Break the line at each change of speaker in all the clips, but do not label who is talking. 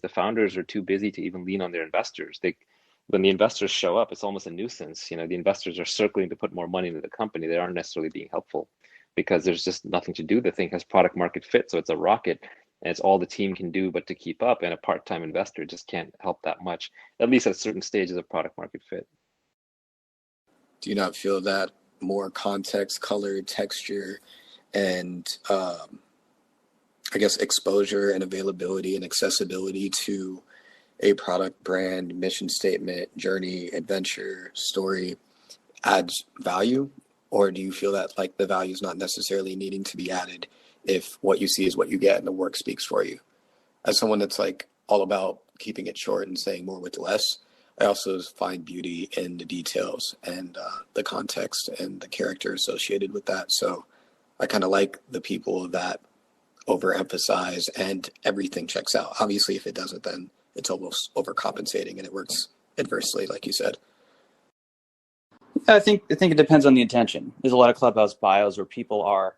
the founders are too busy to even lean on their investors. When the investors show up, it's almost a nuisance. You know, the investors are circling to put more money into the company. They aren't necessarily being helpful because there's just nothing to do. The thing has product market fit, so it's a rocket, and it's all the team can do but to keep up. And a part-time investor just can't help that much, at least at certain stages of product market fit.
Do you not feel that more context, color, texture, and I guess exposure and availability and accessibility to a product, brand, mission statement, journey, adventure, story adds value? Or do you feel that like the value is not necessarily needing to be added if what you see is what you get and the work speaks for you? As someone that's like all about keeping it short and saying more with less, I also find beauty in the details and the context and the character associated with that. So I kind of like the people that overemphasize and everything checks out. Obviously, if it doesn't, then it's almost overcompensating and it works adversely, like you said.
I think it depends on the intention. There's a lot of Clubhouse bios where people are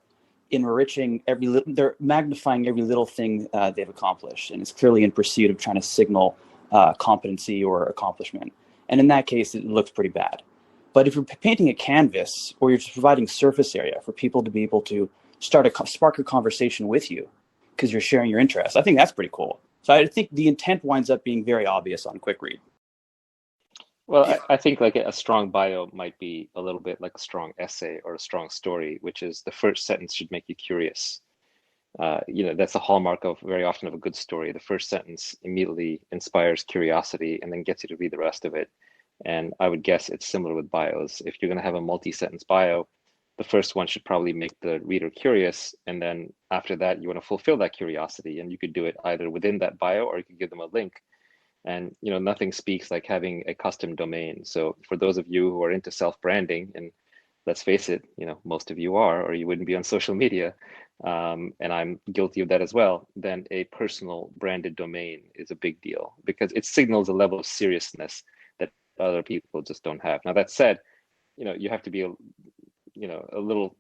enriching they're magnifying every little thing they've accomplished, and it's clearly in pursuit of trying to signal competency or accomplishment. And in that case, it looks pretty bad. But if you're painting a canvas or you're just providing surface area for people to be able to spark a conversation with you because you're sharing your interests, I think that's pretty cool. So I think the intent winds up being very obvious on quick read.
Well, I think like a strong bio might be a little bit like a strong essay or a strong story, which is the first sentence should make you curious. That's a hallmark of very often of a good story. The first sentence immediately inspires curiosity and then gets you to read the rest of it. And I would guess it's similar with bios. If you're going to have a multi-sentence bio, the first one should probably make the reader curious. And then after that, you want to fulfill that curiosity. And you could do it either within that bio or you could give them a link. And nothing speaks like having a custom domain. So for those of you who are into self-branding, and let's face it, most of you are, or you wouldn't be on social media, and I'm guilty of that as well, then a personal branded domain is a big deal because it signals a level of seriousness that other people just don't have. Now that said, you have to be a little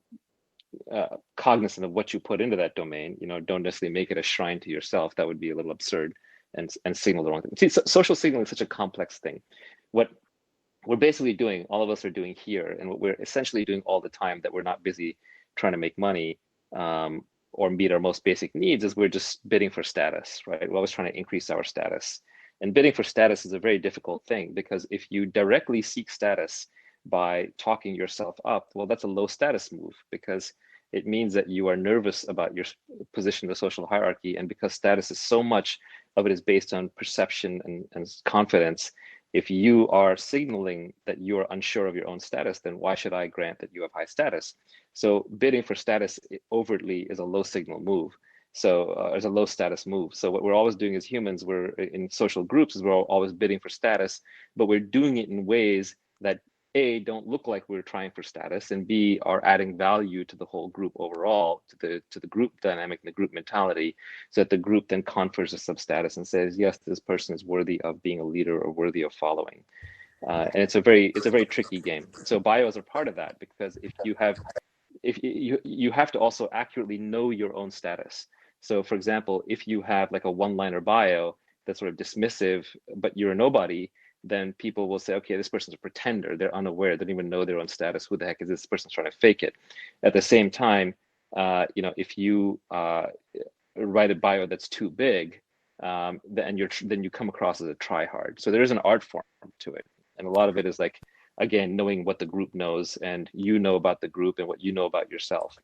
cognizant of what you put into that domain. Don't necessarily make it a shrine to yourself. That would be a little absurd and signal the wrong thing. See, social signaling is such a complex thing. What we're basically doing, all of us are doing here, and what we're essentially doing all the time that we're not busy trying to make money or meet our most basic needs, is we're just bidding for status, right? We're always trying to increase our status. And bidding for status is a very difficult thing because if you directly seek status by talking yourself up, well, that's a low status move because it means that you are nervous about your position in the social hierarchy. And because status is so much of it is based on perception and confidence, if you are signaling that you are unsure of your own status, then why should I grant that you have high status? So bidding for status overtly is a low signal move. So it's a low status move. So what we're always doing as humans, we're in social groups, is we're always bidding for status, but we're doing it in ways that A, don't look like we're trying for status, and B, are adding value to the whole group overall, to the group dynamic and the group mentality, so that the group then confers a sub-status and says, yes, this person is worthy of being a leader or worthy of following. And it's a very tricky game. So bios are part of that because if you have to also accurately know your own status. So for example, if you have like a one-liner bio that's sort of dismissive, but you're a nobody, then people will say, okay, this person's a pretender. They're unaware. They don't even know their own status. Who the heck is this person trying to fake it? At the same time, if you write a bio that's too big, then you come across as a try-hard. So there is an art form to it. And a lot of it is like, again, knowing what the group knows and about the group and what you know about yourself.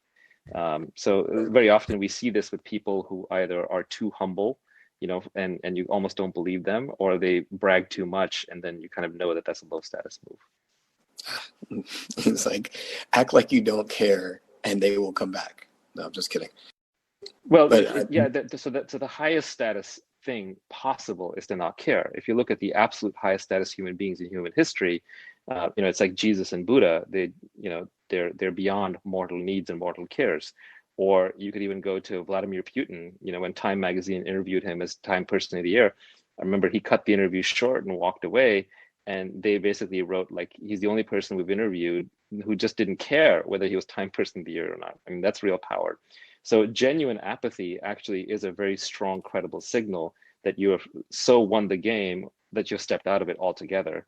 So very often we see this with people who either are too humble, and you almost don't believe them, or they brag too much, and then you kind of know that that's a low status move.
It's like, act like you don't care and they will come back. No, I'm just kidding.
Well, so the highest status thing possible is to not care. If you look at the absolute highest status human beings in human history, it's like Jesus and Buddha. They're beyond mortal needs and mortal cares. Or you could even go to Vladimir Putin. When Time magazine interviewed him as Time Person of the Year, I remember he cut the interview short and walked away. And they basically wrote like, he's the only person we've interviewed who just didn't care whether he was Time Person of the Year or not. I mean, that's real power. So genuine apathy actually is a very strong, credible signal that you have so won the game that you've stepped out of it altogether.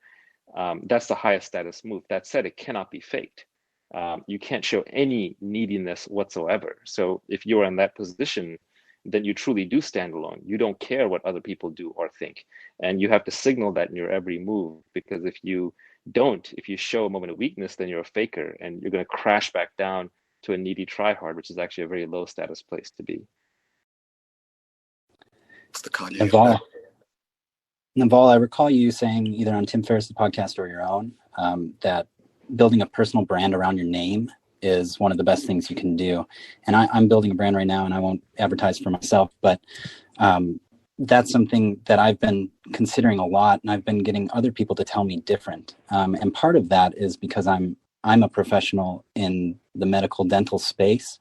That's the highest status move. That said, it cannot be faked. You can't show any neediness whatsoever. So if you're in that position, then you truly do stand alone. You don't care what other people do or think. And you have to signal that in your every move, because if you don't, if you show a moment of weakness, then you're a faker and you're going to crash back down to a needy tryhard, which is actually a very low status place to be.
It's the Kanye
Naval, Naval, I recall you saying either on Tim Ferriss's podcast or your own that building a personal brand around your name is one of the best things you can do. And I'm building a brand right now, and I won't advertise for myself, but that's something that I've been considering a lot, and I've been getting other people to tell me different. And part of that is because I'm a professional in the medical dental space,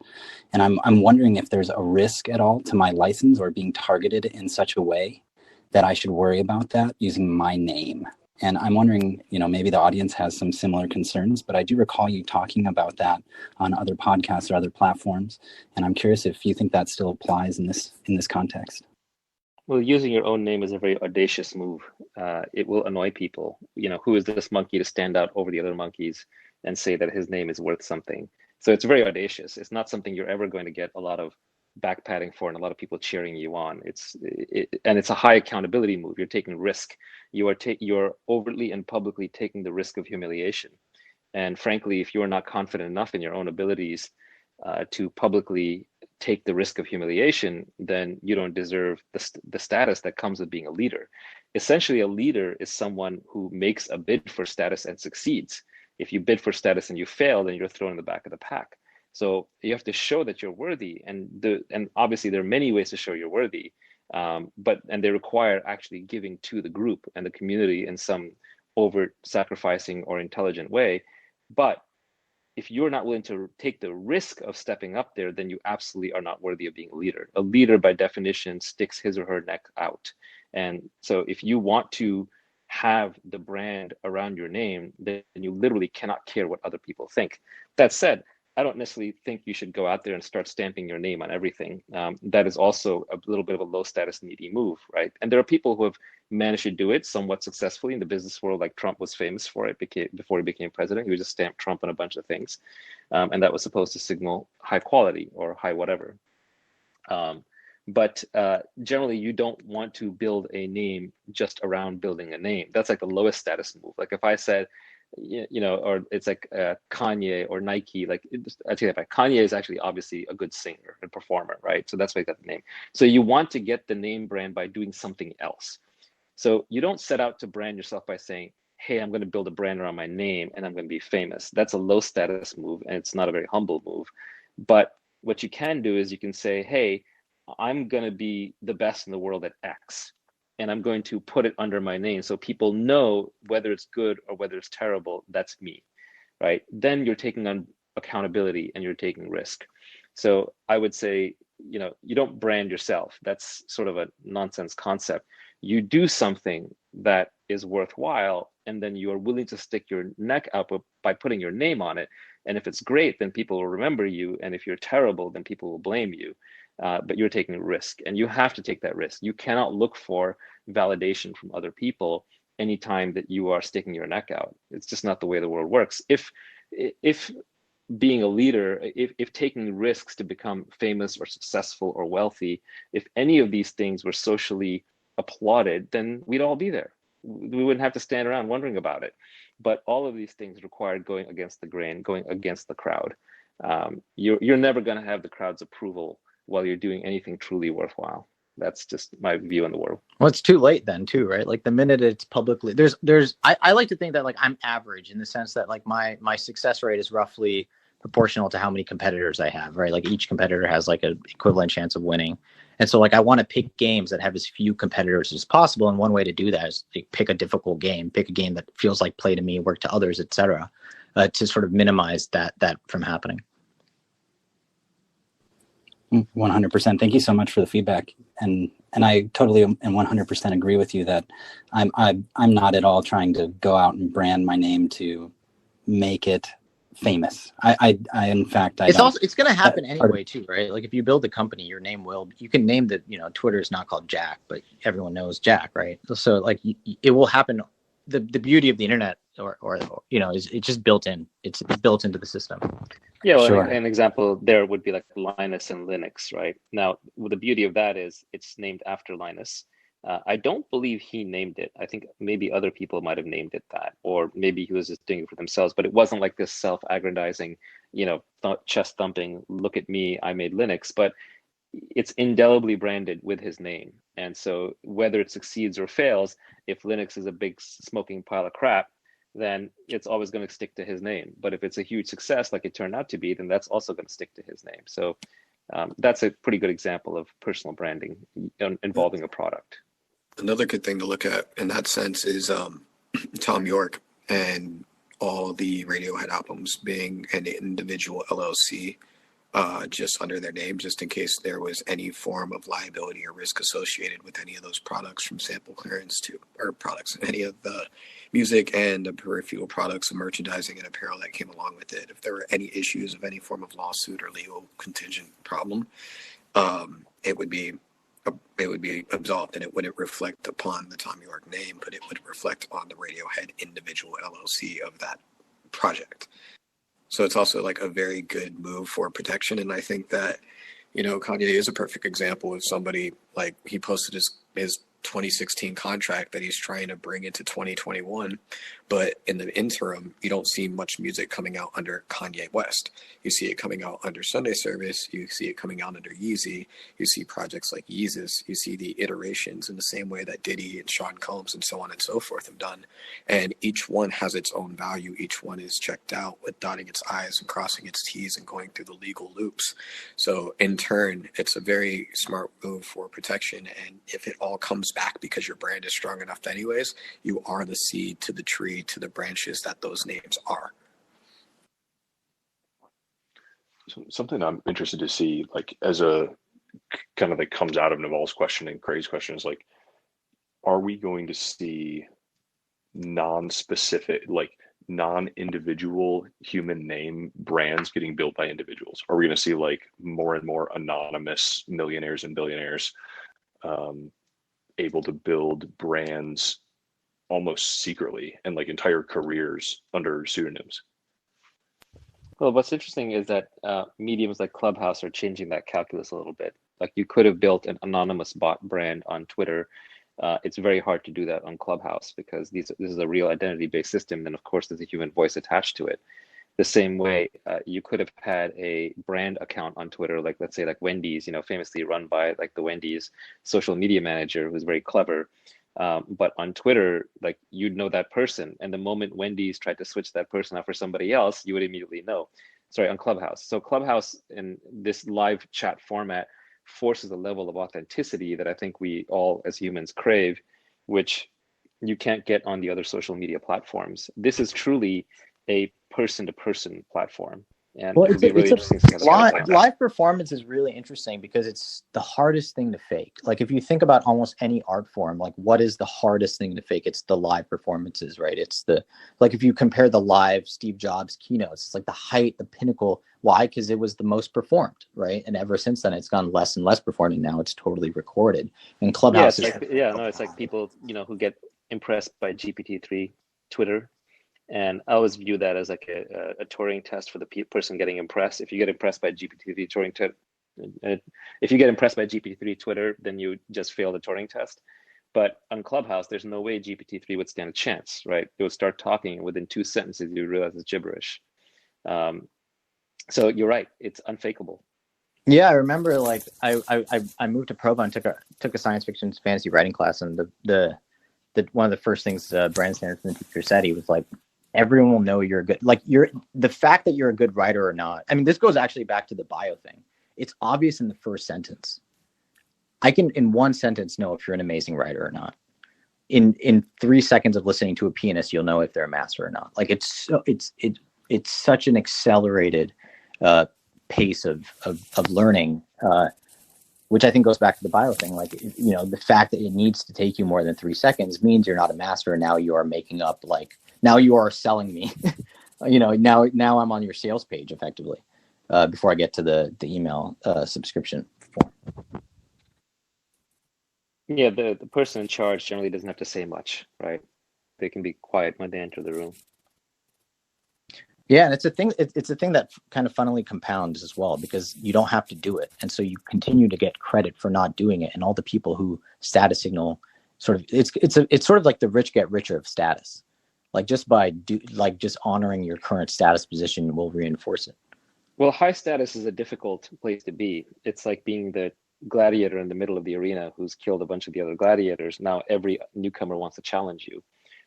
and I'm wondering if there's a risk at all to my license or being targeted in such a way that I should worry about that using my name. And I'm wondering, maybe the audience has some similar concerns, but I do recall you talking about that on other podcasts or other platforms. And I'm curious if you think that still applies in this context.
Well, using your own name is a very audacious move. It will annoy people. Who is this monkey to stand out over the other monkeys and say that his name is worth something? So it's very audacious. It's not something you're ever going to get a lot of back patting for and a lot of people cheering you on. And it's a high accountability move. You're taking risk. You're overtly and publicly taking the risk of humiliation. And frankly, if you are not confident enough in your own abilities to publicly take the risk of humiliation, then you don't deserve the status that comes with being a leader. Essentially, a leader is someone who makes a bid for status and succeeds. If you bid for status and you fail, then you're thrown in the back of the pack. So you have to show that you're worthy, and obviously there are many ways to show you're worthy, but they require actually giving to the group and the community in some overt, sacrificing, or intelligent way. But if you're not willing to take the risk of stepping up there, then you absolutely are not worthy of being a leader. A leader, by definition, sticks his or her neck out. And so if you want to have the brand around your name, then you literally cannot care what other people think. That said, I don't necessarily think you should go out there and start stamping your name on everything. That is also a little bit of a low status needy move, right? And there are people who have managed to do it somewhat successfully in the business world, like Trump was famous for it before he became president. He would just stamp Trump on a bunch of things. And that was supposed to signal high quality or high whatever. But generally, you don't want to build a name just around building a name. That's like the lowest status move. Like if I said, or it's like Kanye or Nike, I take that back. Kanye is actually obviously a good singer and performer, right? So that's why he got the name. So you want to get the name brand by doing something else. So you don't set out to brand yourself by saying, hey, I'm going to build a brand around my name and I'm going to be famous. That's a low status move, and it's not a very humble move. But what you can do is you can say, hey, I'm going to be the best in the world at X, and I'm going to put it under my name so people know whether it's good or whether it's terrible, that's me, right? Then you're taking on accountability and you're taking risk. So I would say, you don't brand yourself. That's sort of a nonsense concept. You do something that is worthwhile, and then you are willing to stick your neck out by putting your name on it. And if it's great, then people will remember you. And if you're terrible, then people will blame you. But you're taking a risk, and you have to take that risk. You cannot look for validation from other people anytime that you are sticking your neck out. It's just not the way the world works. If being a leader, if taking risks to become famous or successful or wealthy, if any of these things were socially applauded, then we'd all be there. We wouldn't have to stand around wondering about it. But all of these things required going against the grain, going against the crowd. You're never going to have the crowd's approval while you're doing anything truly worthwhile. That's just my view on the world.
Well, it's too late then too, right? Like the minute it's publicly, I like to think that like I'm average in the sense that like my success rate is roughly proportional to how many competitors I have, right? Like each competitor has like an equivalent chance of winning. And so like I want to pick games that have as few competitors as possible. And one way to do that is to pick a difficult game, pick a game that feels like play to me, work to others, etc., to sort of minimize that from happening.
100%. Thank you so much for the feedback. And I totally and 100% agree with you that I'm not at all trying to go out and brand my name to make it famous. I in fact, I
It's
don't.
also, it's going to happen anyway too, right? Like if you build a company, your name will, you can name the, Twitter is not called Jack, but everyone knows Jack, right? So like it will happen. The beauty of the internet or is it's just built in. It's built into the system.
Yeah, well,
Sure.
an example there would be like Linus and Linux, right? Now, the beauty of that is it's named after Linus. I don't believe he named it. I think maybe other people might have named it that, or maybe he was just doing it for themselves, but it wasn't like this self-aggrandizing, chest thumping, look at me, I made Linux, but it's indelibly branded with his name. And so whether it succeeds or fails, if Linux is a big smoking pile of crap, then it's always going to stick to his name. But if it's a huge success, like it turned out to be, then that's also going to stick to his name. So that's a pretty good example of personal branding involving a product.
Another good thing to look at in that sense is Tom York and all the Radiohead albums being an individual LLC just under their name, just in case there was any form of liability or risk associated with any of those products, from sample clearance to, or products, any of the music and the peripheral products and merchandising and apparel that came along with it. If there were any issues of any form of lawsuit or legal contingent problem, it would be absolved, and it wouldn't reflect upon the Tom York name, but it would reflect on the Radiohead individual LLC of that project. So it's also like a very good move for protection. And I think that, Kanye is a perfect example of somebody, like, he posted his 2016 contract that he's trying to bring into 2021. But in the interim, you don't see much music coming out under Kanye West. You see it coming out under Sunday Service. You see it coming out under Yeezy. You see projects like Yeezus. You see the iterations in the same way that Diddy and Sean Combs and so on and so forth have done. And each one has its own value. Each one is checked out with dotting its I's and crossing its T's and going through the legal loops. So in turn, it's a very smart move for protection. And if it all comes back because your brand is strong enough anyways, you are the seed to the tree, to the branches that those names are.
Something I'm interested to see, like, as a kind of, that comes out of Naval's question and Craig's question, is like, are we going to see non-specific, like non-individual human name brands getting built by individuals? Are we going to see like more and more anonymous millionaires and billionaires able to build brands almost secretly and like entire careers under pseudonyms?
Well, what's interesting is that mediums like Clubhouse are changing that calculus a little bit. Like, you could have built an anonymous bot brand on Twitter. It's very hard to do that on Clubhouse because this is a real identity-based system. And of course, there's a human voice attached to it. The same way you could have had a brand account on Twitter, like, let's say, like Wendy's, famously run by like the Wendy's social media manager, who's very clever. But on Twitter, like, you'd know that person. And the moment Wendy's tried to switch that person out for somebody else, you would immediately know. Sorry, on Clubhouse. So Clubhouse in this live chat format forces a level of authenticity that I think we all as humans crave, which you can't get on the other social media platforms. This is truly a person-to-person platform. And
Well,
it'll be really interesting to see how that plays out.
live performance is really interesting because it's the hardest thing to fake. Like, if you think about almost any art form, like, what is the hardest thing to fake? It's the live performances, right? It's like, if you compare the live Steve Jobs keynotes, it's like the height, the pinnacle. Why? Because it was the most performed, right? And ever since then, it's gone less and less performing. Now it's totally recorded. And Clubhouse
it's like people, who get impressed by GPT-3 Twitter. And I always view that as like a Turing test for the person getting impressed. If you get impressed by GPT-3 Twitter, then you just fail the Turing test. But on Clubhouse, there's no way GPT-3 would stand a chance, right? It would start talking, and within 2 sentences, you realize it's gibberish. So you're right; it's unfakeable.
Yeah, I remember, like, I moved to Provo and took a science fiction fantasy writing class, and the one of the first things Brandon Sanderson, the teacher, said, he was like, everyone will know you're good. Like, the fact that you're a good writer or not. I mean, this goes actually back to the bio thing. It's obvious in the first sentence. I can, in one sentence, know if you're an amazing writer or not. In 3 seconds of listening to a pianist, you'll know if they're a master or not. Like, it's such an accelerated pace of learning, which I think goes back to the bio thing. Like, the fact that it needs to take you more than 3 seconds means you're not a master. And now you are making up, like, now you are selling me now I'm on your sales page effectively, before I get to the email subscription form.
Yeah, the person in charge generally doesn't have to say much, right? They can be quiet when they enter the room.
Yeah, and it's a thing. It's a thing that kind of funnily compounds as well, because you don't have to do it, and so you continue to get credit for not doing it. And all the people who status signal, sort of, it's sort of like the rich get richer of status. Like just just honoring your current status position will reinforce it.
Well, high status is a difficult place to be. It's like being the gladiator in the middle of the arena who's killed a bunch of the other gladiators. Now every newcomer wants to challenge you.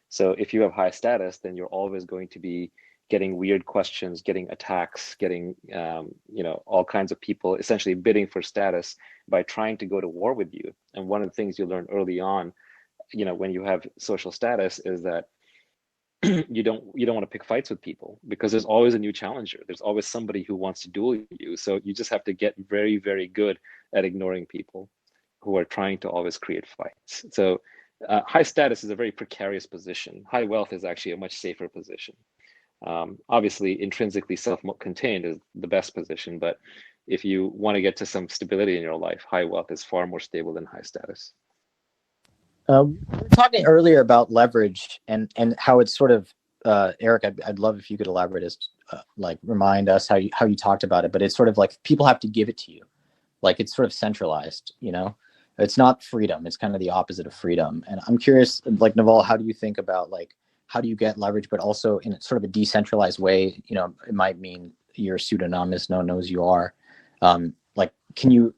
So if you have high status, then you're always going to be getting weird questions, getting attacks, getting all kinds of people essentially bidding for status by trying to go to war with you. And one of the things you learn early on, when you have social status, is that you don't want to pick fights with people because there's always a new challenger. There's always somebody who wants to duel you. So you just have to get very, very good at ignoring people who are trying to always create fights. So high status is a very precarious position. High wealth is actually a much safer position. Obviously, intrinsically self-contained is the best position, but if you want to get to some stability in your life, high wealth is far more stable than high status.
We were talking earlier about leverage and how it's sort of, Eric, I'd love if you could elaborate as remind us how you talked about it, but it's sort of like people have to give it to you. Like it's sort of centralized, it's not freedom. It's kind of the opposite of freedom. And I'm curious, like Naval, how do you think about how do you get leverage, but also in sort of a decentralized way? It might mean you're pseudonymous, no one knows you are. Can you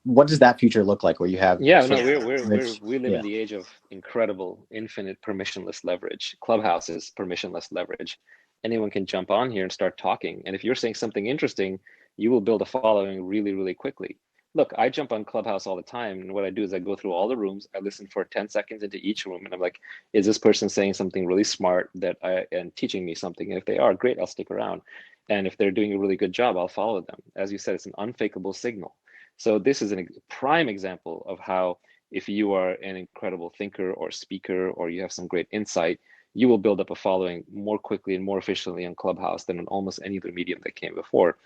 what does that future look like where you have?
We live in the age of incredible, infinite permissionless leverage. Clubhouse is permissionless leverage. Anyone can jump on here and start talking. And if you're saying something interesting, you will build a following really, really quickly. Look, I jump on Clubhouse all the time. And what I do is I go through all the rooms. I listen for 10 seconds into each room. And I'm like, is this person saying something really smart and teaching me something? And if they are, great, I'll stick around. And if they're doing a really good job, I'll follow them. As you said, it's an unfakeable signal. So this is a prime example of how if you are an incredible thinker or speaker, or you have some great insight, you will build up a following more quickly and more efficiently on Clubhouse than on almost any other medium that came before.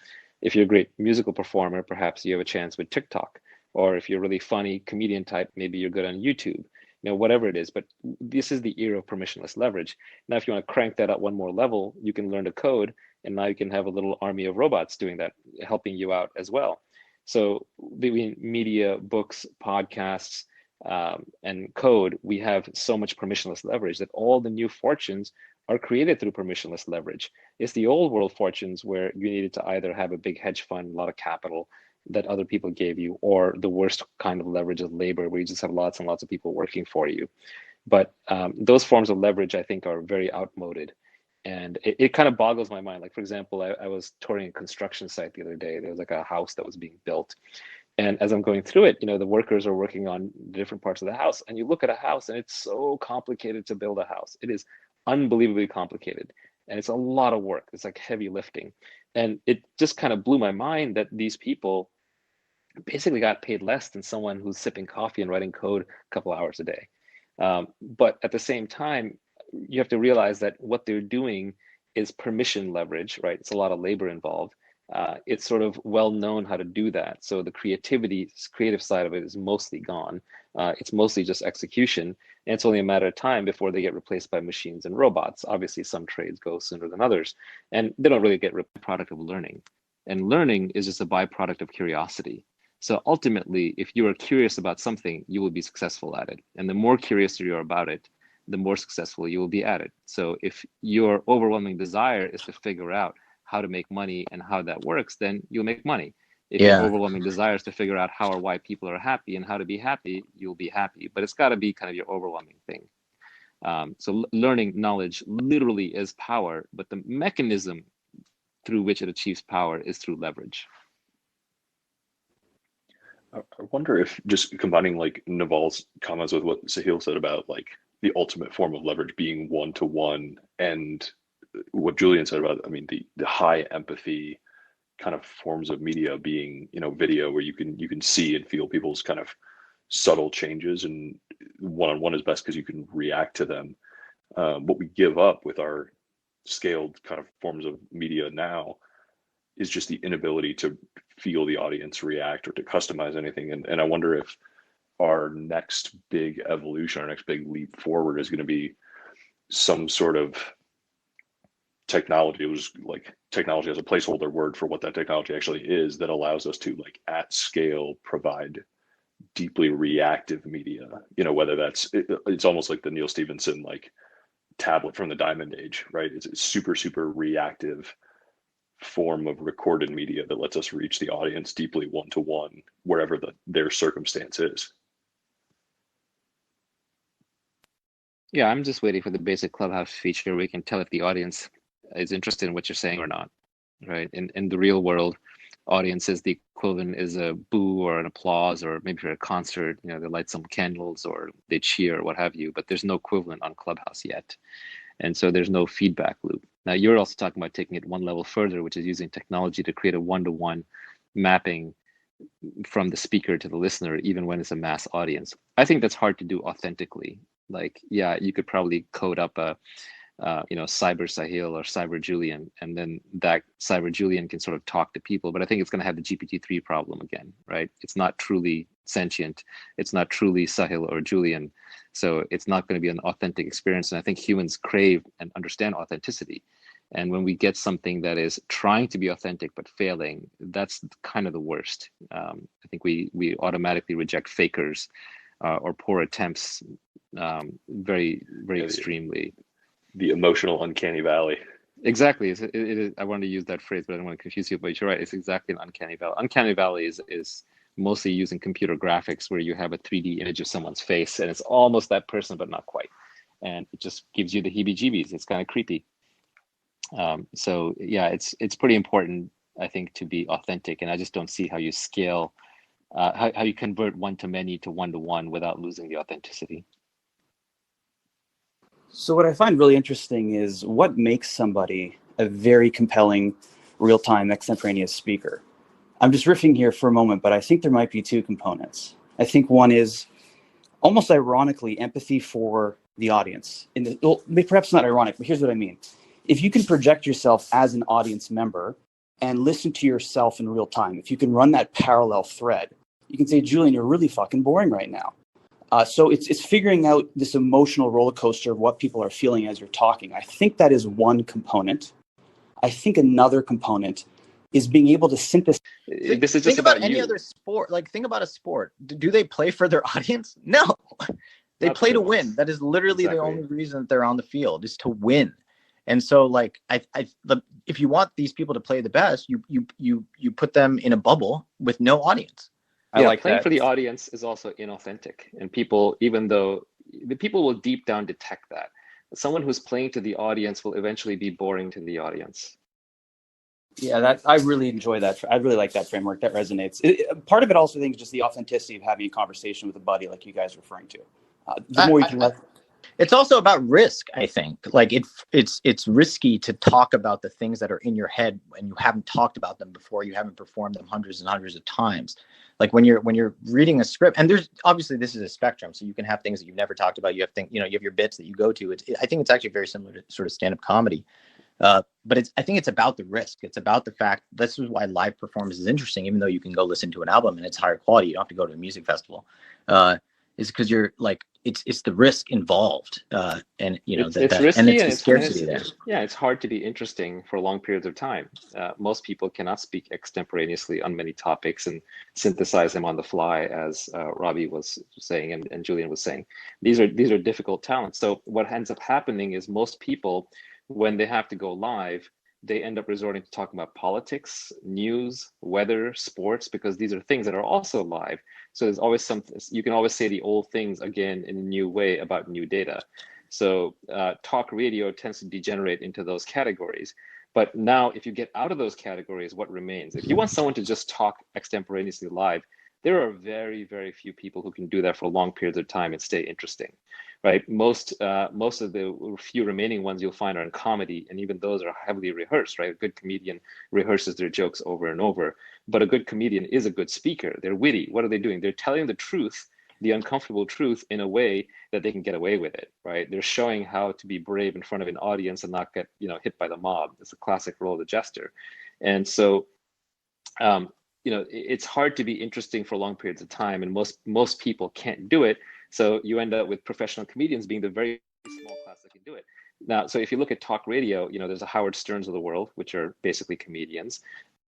If you're a great musical performer, perhaps you have a chance with TikTok. Or if you're a really funny comedian type, maybe you're good on YouTube, whatever it is. But this is the era of permissionless leverage. Now, if you want to crank that up one more level, you can learn to code, and now you can have a little army of robots doing that, helping you out as well. So between media, books, podcasts, and code, we have so much permissionless leverage that all the new fortunes are created through permissionless leverage. It's the old world fortunes where you needed to either have a big hedge fund, a lot of capital that other people gave you, or the worst kind of leverage of labor where you just have lots and lots of people working for you. But those forms of leverage, I think, are very outmoded. And it kind of boggles my mind. Like, for example, I was touring a construction site the other day. There was like a house that was being built. And as I'm going through it, the workers are working on different parts of the house. And you look at a house and it's so complicated to build a house. It is unbelievably complicated. And it's a lot of work. It's like heavy lifting. And it just kind of blew my mind that these people basically got paid less than someone who's sipping coffee and writing code a couple hours a day. But at the same time, you have to realize that what they're doing is permission leverage, right? It's a lot of labor involved. It's sort of well known how to do that. So the creative side of it is mostly gone. It's mostly just execution. And it's only a matter of time before they get replaced by machines and robots. Obviously, some trades go sooner than others. And they don't really get a product of learning. And learning is just a byproduct of curiosity. So ultimately, if you are curious about something, you will be successful at it. And the more curious you are about it, the more successful you will be at it. So if your overwhelming desire is to figure out how to make money and how that works, then you'll make money. If your overwhelming desire is to figure out how or why people are happy and how to be happy, you'll be happy. But it's got to be kind of your overwhelming thing. So learning knowledge literally is power, but the mechanism through which it achieves power is through leverage.
I wonder if just combining like Naval's comments with what Sahil said about like the ultimate form of leverage being one-to-one, and what Julian said about, I mean, the high empathy kind of forms of media being, video where you can see and feel people's kind of subtle changes, and one-on-one is best because you can react to them. What we give up with our scaled kind of forms of media now is just the inability to feel the audience react or to customize anything. And I wonder if our next big evolution, our next big leap forward is going to be some sort of technology. It was like technology as a placeholder word for what that technology actually is, that allows us to, like, at scale, provide deeply reactive media, whether it's almost like the Neil Stephenson, like, tablet from the Diamond Age, right? It's a super, super reactive form of recorded media that lets us reach the audience deeply one-to-one, wherever their circumstance is.
Yeah, I'm just waiting for the basic Clubhouse feature where you can tell if the audience is interested in what you're saying or not, right? In the real world, audiences, the equivalent is a boo or an applause, or maybe for a concert, they light some candles or they cheer or what have you, but there's no equivalent on Clubhouse yet. And so there's no feedback loop. Now, you're also talking about taking it one level further, which is using technology to create a one-to-one mapping from the speaker to the listener, even when it's a mass audience. I think that's hard to do authentically. Like, yeah, you could probably code up a Cyber Sahil or Cyber Julian, and then that Cyber Julian can sort of talk to people. But I think it's going to have the GPT-3 problem again, right? It's not truly sentient. It's not truly Sahil or Julian. So it's not going to be an authentic experience. And I think humans crave and understand authenticity. And when we get something that is trying to be authentic but failing, that's kind of the worst. I think we automatically reject fakers or poor attempts very, very extremely.
The emotional uncanny valley.
Exactly. It is, I wanted to use that phrase, but I don't want to confuse you. But you're right. It's exactly an uncanny valley. Uncanny valley is mostly using computer graphics, where you have a 3D image of someone's face, and it's almost that person, but not quite. And it just gives you the heebie-jeebies. It's kind of creepy. So yeah, it's pretty important, I think, to be authentic. And I just don't see how you scale, how you convert one-to-many to one-to-one without losing the authenticity.
So what I find really interesting is what makes somebody a very compelling real-time extemporaneous speaker. I'm just riffing here for a moment, but I think there might be two components. I think one is almost ironically empathy for the audience. Well, perhaps not ironic, but here's what I mean. If you can project yourself as an audience member and listen to yourself in real time, if you can run that parallel thread, you can say, Julian, you're really fucking boring right now. So it's figuring out this emotional roller coaster of what people are feeling as you're talking. I think that is one component. I think another component is being able to synthesize.
This is just
think about any
you.
other sport. Like, think about a sport. Do they play for their audience? No, they play to win. That is literally the only reason that they're on the field, is to win. And so, like, if you want these people to play the best, you put them in a bubble with no audience.
I like playing that. For the audience is also inauthentic, and people, even though the people will deep down detect that, someone who's playing to the audience will eventually be boring to the audience.
Yeah, I really enjoy that. I really like that framework. That resonates. Part of it also, I think, is just the authenticity of having a conversation with a buddy, like you guys are referring to. The more you can let.
It's also about risk, I think. Like, it's risky to talk about the things that are in your head and you haven't talked about them before. You haven't performed them hundreds and hundreds of times. Like when you're reading a script, and there's obviously, this is a spectrum, so you can have things that you've never talked about. You have you have your bits that you go to. I think it's actually very similar to sort of stand-up comedy. But I think it's about the risk. It's about the fact, this is why live performance is interesting, even though you can go listen to an album and it's higher quality. You don't have to go to a music festival. Is because you're like, it's the risk involved, and
it's risky,
and it's the scarcity there.
Yeah, it's hard to be interesting for long periods of time. Most people cannot speak extemporaneously on many topics and synthesize them on the fly, as Robbie was saying and Julian was saying. These are difficult talents. So what ends up happening is most people, when they have to go live, they end up resorting to talking about politics, news, weather, sports, because these are things that are also live. So there's always something, you can always say the old things again in a new way about new data. So talk radio tends to degenerate into those categories. But now if you get out of those categories, what remains? If you want someone to just talk extemporaneously live, there are very, very few people who can do that for long periods of time and stay interesting, right? Most of the few remaining ones you'll find are in comedy, and even those are heavily rehearsed, right? A good comedian rehearses their jokes over and over, but a good comedian is a good speaker. They're witty. What are they doing? They're telling the truth the uncomfortable truth in a way that they can get away with it, right? They're showing how to be brave in front of an audience and not get, hit by the mob. It's a classic role of the jester. And so, it's hard to be interesting for long periods of time, and most people can't do it. So you end up with professional comedians being the very small class that can do it. Now, so if you look at talk radio, there's a Howard Sterns of the world, which are basically comedians.